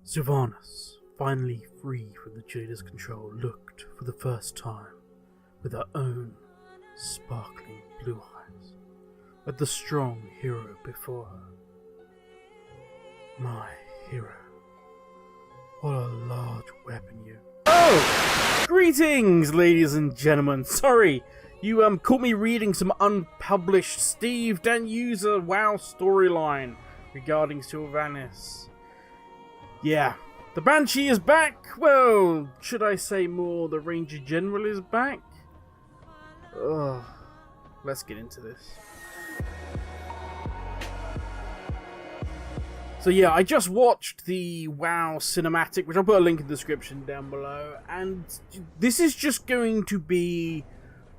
Sylvanas, finally free from the jailer's control, looked for the first time with her own sparkling blue eyes at the strong hero before her. My hero. What a large weapon you... Oh! Greetings, ladies and gentlemen. Sorry, you caught me reading some unpublished Steve Dan User WoW storyline regarding Sylvanas. Yeah, the Banshee is back. Well, should I say more, the Ranger General is back? Ugh, let's get into this. So yeah, I just watched the WoW cinematic, which I'll put a link in the description down below, and this is just going to be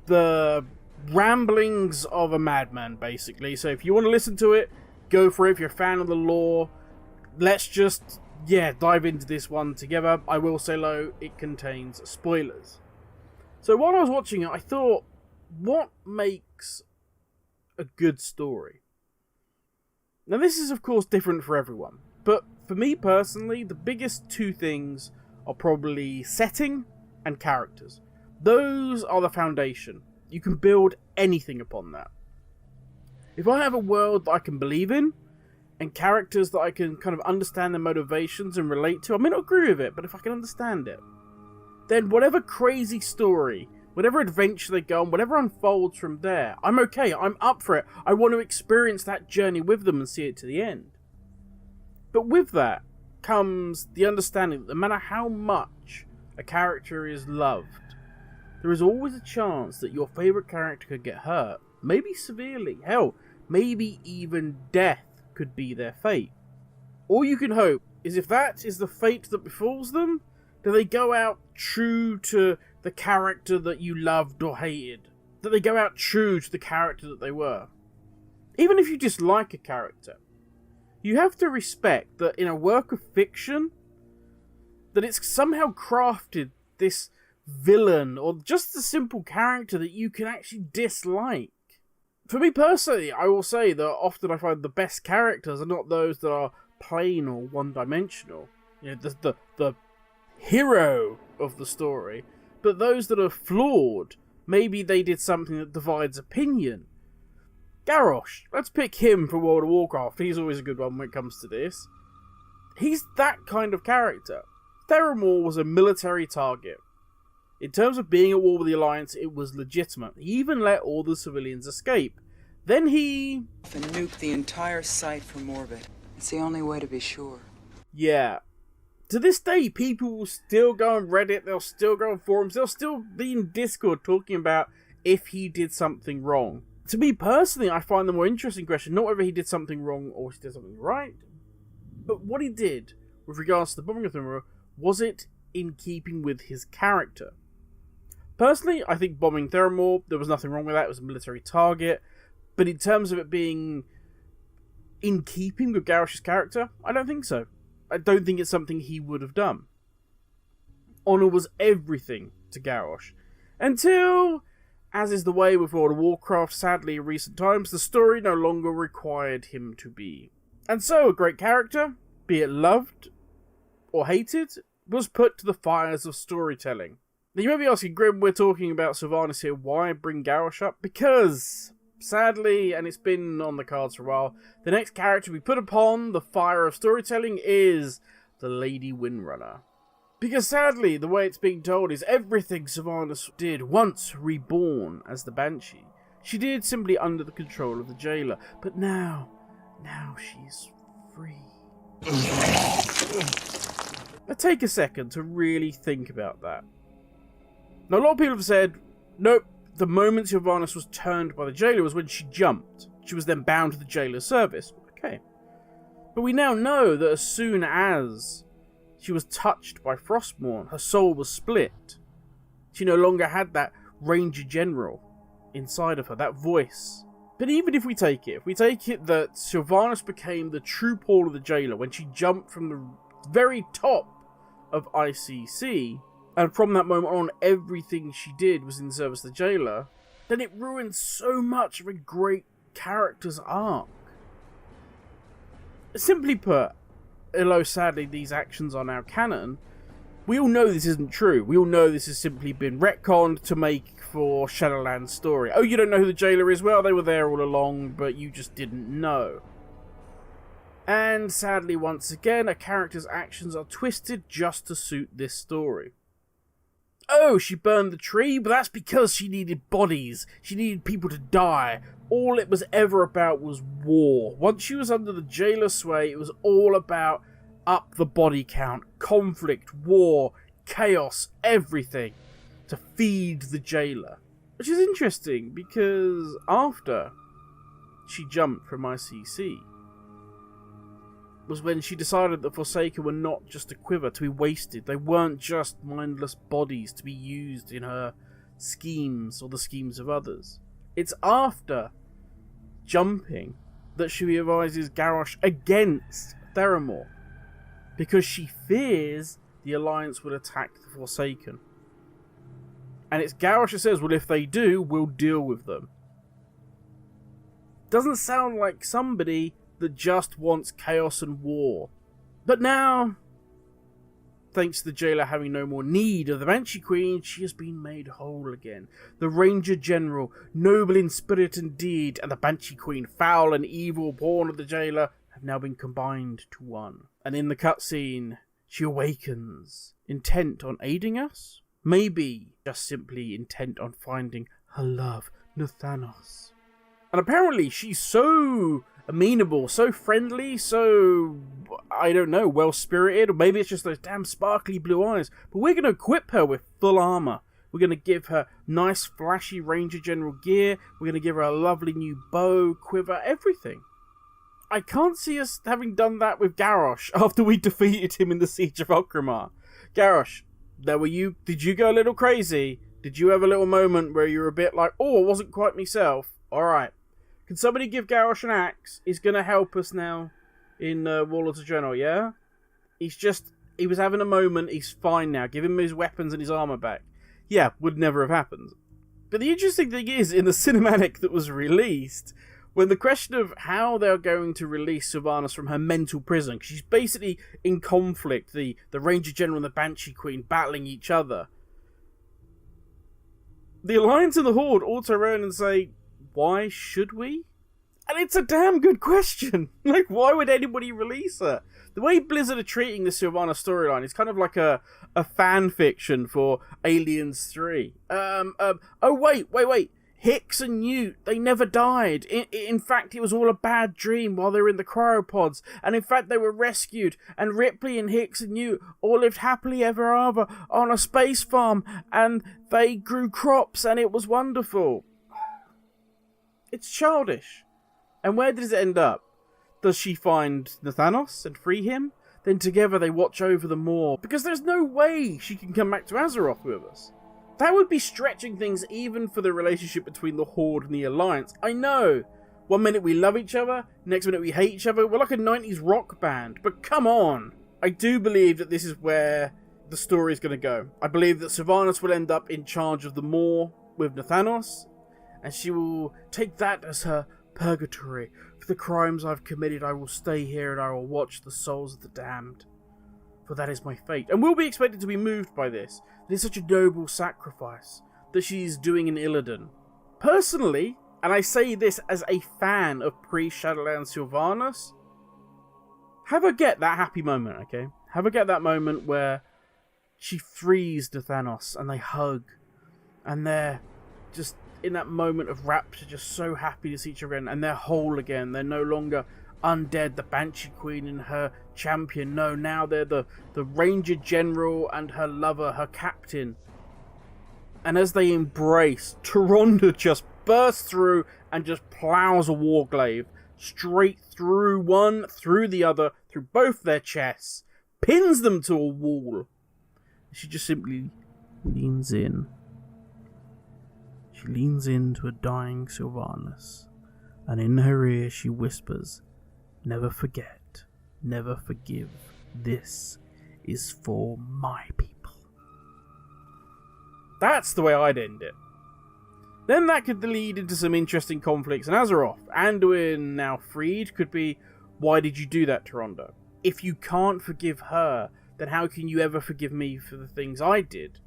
the ramblings of a madman, basically. So if you want to listen to it, go for it. If you're a fan of the lore, let's just, dive into this one together. I will say low, it contains spoilers. So while I was watching it, I thought, what makes a good story? Now this is of course different for everyone, but for me personally, the biggest two things are probably setting and characters. Those are the foundation. You can build anything upon that. If I have a world that I can believe in, and characters that I can kind of understand their motivations and relate to, I may not agree with it, but if I can understand it, then whatever crazy story, whatever adventure they go on, whatever unfolds from there, I'm okay, I'm up for it. I want to experience that journey with them and see it to the end. But with that comes the understanding that no matter how much a character is loved, there is always a chance that your favourite character could get hurt, maybe severely, hell, maybe even death could be their fate. All you can hope is if that is the fate that befalls them, do they go out true to the character that you loved or hated? That they go out true to the character that they were? Even if you dislike a character, you have to respect that in a work of fiction, that it's somehow crafted this villain or just a simple character that you can actually dislike. For me personally, I will say that often I find the best characters are not those that are plain or one-dimensional. You know, the hero of the story, but those that are flawed. Maybe they did something that divides opinion. Garrosh, let's pick him for World of Warcraft. He's always a good one when it comes to this. He's that kind of character. Terminator was a military target. In terms of being at war with the Alliance, it was legitimate. He even let all the civilians escape. Then he... and nuke the entire site from orbit. It's the only way to be sure. Yeah. To this day, people will still go on Reddit, they'll still go on forums, they'll still be in Discord talking about if he did something wrong. To me personally, I find the more interesting question, not whether he did something wrong or he did something right, but what he did with regards to the bombing of Terminator, was it in keeping with his character? Personally, I think bombing Theramore, there was nothing wrong with that, it was a military target, but in terms of it being in keeping with Garrosh's character, I don't think so. I don't think it's something he would have done. Honor was everything to Garrosh. Until, as is the way with World of Warcraft, sadly in recent times, the story no longer required him to be. And so a great character, be it loved or hated, was put to the fires of storytelling. Now you may be asking, Grim, we're talking about Sylvanas here, why bring Garrosh up? Because, sadly, and it's been on the cards for a while, the next character we put upon the fire of storytelling is the Lady Windrunner. Because sadly, the way it's being told is everything Sylvanas did, once reborn as the Banshee, she did simply under the control of the jailer. But now she's free. Now take a second to really think about that. Now, a lot of people have said, nope, the moment Sylvanas was turned by the jailer was when she jumped. She was then bound to the jailer's service. Okay. But we now know that as soon as she was touched by Frostmourne, her soul was split. She no longer had that Ranger General inside of her, that voice. But even if we take it that Sylvanas became the true Paul of the jailer when she jumped from the very top of ICC, and from that moment on, everything she did was in service of the jailer, then it ruined so much of a great character's arc. Simply put, although sadly these actions are now canon, we all know this isn't true. We all know this has simply been retconned to make for Shadowlands' story. Oh, you don't know who the jailer is? Well, they were there all along, but you just didn't know. And sadly, once again, a character's actions are twisted just to suit this story. Oh, she burned the tree, but that's because she needed bodies. She needed people to die. All it was ever about was war. Once she was under the jailer's sway, it was all about up the body count, conflict, war, chaos, everything to feed the jailer. Which is interesting because after she jumped from ICC was when she decided that Forsaken were not just a quiver to be wasted. They weren't just mindless bodies to be used in her schemes or the schemes of others. It's after jumping that she advises Garrosh against Theramore, because she fears the Alliance will attack the Forsaken. And it's Garrosh who says, well, if they do, we'll deal with them. Doesn't sound like somebody that just wants chaos and war. But now, thanks to the jailer having no more need of the Banshee Queen, she has been made whole again. The Ranger General, noble in spirit and deed, and the Banshee Queen, foul and evil, born of the jailer, have now been combined to one. And in the cutscene, she awakens, intent on aiding us? Maybe just simply intent on finding her love, Nathanos. And apparently she's so amenable, so friendly, so, I don't know, well-spirited, or maybe it's just those damn sparkly blue eyes. But we're going to equip her with full armor. We're going to give her nice, flashy Ranger General gear. We're going to give her a lovely new bow, quiver, everything. I can't see us having done that with Garrosh after we defeated him in the Siege of Okramar. Garrosh, there were you. Did you go a little crazy? Did you have a little moment where you were a bit like, oh, I wasn't quite myself? Alright. Can somebody give Garrosh an axe? He's going to help us now in Warlords of Draenor, yeah? He was having a moment, he's fine now. Give him his weapons and his armor back. Yeah, would never have happened. But the interesting thing is, in the cinematic that was released, when the question of how they're going to release Sylvanas from her mental prison, because she's basically in conflict, the Ranger General and the Banshee Queen battling each other, the Alliance and the Horde all turn around and say, why should we? And it's a damn good question. Like, why would anybody release her? The way Blizzard are treating the Sylvanas storyline is kind of like a fan fiction for Aliens 3. Oh, wait. Hicks and Newt, they never died. In fact, it was all a bad dream while they were in the cryopods. And in fact, they were rescued. And Ripley and Hicks and Newt all lived happily ever after on a space farm. And they grew crops and it was wonderful. It's childish. And where does it end up? Does she find Nathanos and free him? Then together they watch over the moor. Because there's no way she can come back to Azeroth with us. That would be stretching things even for the relationship between the Horde and the Alliance. I know. One minute we love each other, next minute we hate each other. We're like a 90s rock band. But come on. I do believe that this is where the story is going to go. I believe that Sylvanas will end up in charge of the moor with Nathanos. And she will take that as her purgatory. For the crimes I've committed, I will stay here and I will watch the souls of the damned. For that is my fate. And we'll be expected to be moved by this. It is such a noble sacrifice that she's doing in Illidan. Personally, and I say this as a fan of pre-Shadowlands Sylvanas, have her get that happy moment, okay? Have her get that moment where she frees Nathanos and they hug. And they're just in that moment of rapture, just so happy to see each other again. And they're whole again. They're no longer undead, the Banshee Queen and her champion. No, now they're the Ranger General and her lover, her captain. And as they embrace, Tyrande just bursts through and just plows a warglaive straight through one, through the other, through both their chests, pins them to a wall. She just simply leans in. She leans into a dying Sylvanas, and in her ear she whispers, "Never forget, never forgive. This is for my people." That's the way I'd end it. Then that could lead into some interesting conflicts in Azeroth. Anduin, now freed, could be, why did you do that, Tyrande? if you can't forgive her, then how can you ever forgive me for the things I did?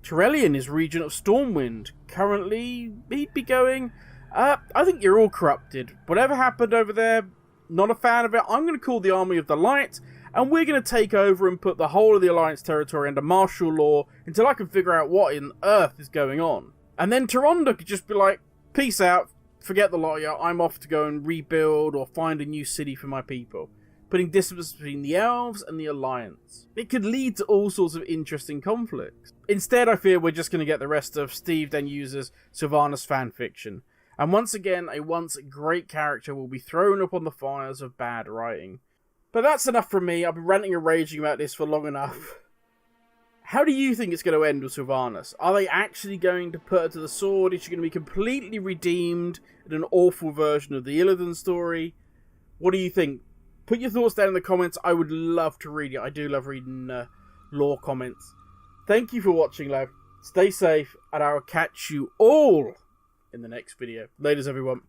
Terrellian is regent of Stormwind. Currently, he'd be going, I think you're all corrupted. Whatever happened over there, not a fan of it. I'm going to call the Army of the Light, and we're going to take over and put the whole of the Alliance territory under martial law until I can figure out what on earth is going on. And then Taronda could just be like, peace out, forget the lot of you, I'm off to go and rebuild or find a new city for my people. Putting distance between the elves and the Alliance. It could lead to all sorts of interesting conflicts. Instead, I fear we're just going to get the rest of Steve Denuse's Sylvanas fanfiction. And once again, a once great character will be thrown up on the fires of bad writing. But that's enough from me. I've been ranting and raging about this for long enough. How do you think it's going to end with Sylvanas? Are they actually going to put her to the sword? Is she going to be completely redeemed in an awful version of the Illidan story? What do you think? Put your thoughts down in the comments. I would love to read it. I do love reading lore comments. Thank you for watching, love. Stay safe, and I will catch you all in the next video. Laters, everyone.